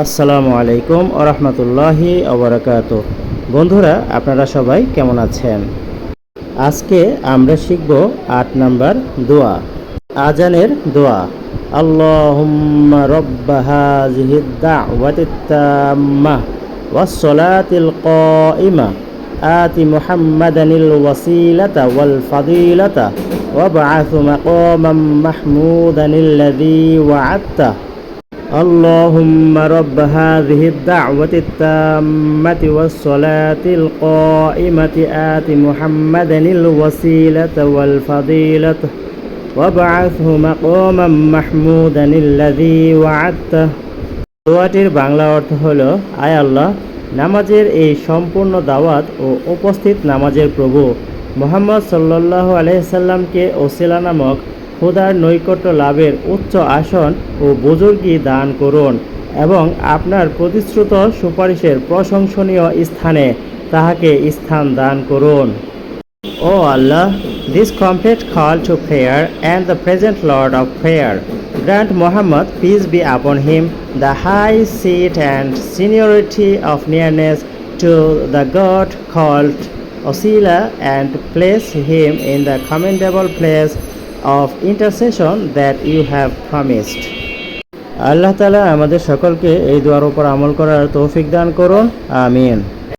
আসসালামু আলাইকুম ওয়া রাহমাতুল্লাহি ওয়া বারাকাতুহু। বন্ধুরা, আপনারা সবাই কেমন আছেন? আজকে আমরা শিখব ৮ নাম্বার দোয়া, আজানের দোয়া। আল্লাহুম্মা রাব্ব হাযিহিদ দাওয়াতিত তাম্মাহ ওয়াস সালাতিল কাইমা আতি মুহাম্মাদানিল ওয়াসিলাতা ওয়াল ফাদিলাতা ওয়াবআথু মাকামান মাহমুদানিল্লাযী ওয়া'আদতা। اللهم رب هذه الدعوة التامة والصلاة القائمة آت محمدا الوسيلة والفضيلة وابعثه مقاما محمودا الذي وعدته। দোয়াটির বাংলা অর্থ হলো, আয় আল্লাহ, নামাজের এই সম্পূর্ণ দাওয়াত ও উপস্থিত নামাজের প্রভু মুহাম্মদ সাল্লাল্লাহু আলাইহি সাল্লামকে ওসিলা নামক খোদার নৈকট্য লাভের উচ্চ আসন ও বুজুর্গি দান করুন এবং আপনার প্রতিশ্রুত সুপারিশের প্রশংসনীয় স্থানে তাহাকে স্থান দান করুন। ও আল্লাহ, this complete call to prayer and the present Lord of prayer, grant Muhammad, peace be upon him, the high seat and seniority of nearness to the God called Wasila, and place him in the commendable place of intercession that you have promised. আল্লাহ তাআলা আমাদের সকলকে এই দোয়ার উপর আমল করার তৌফিক দান করুন। আমিন।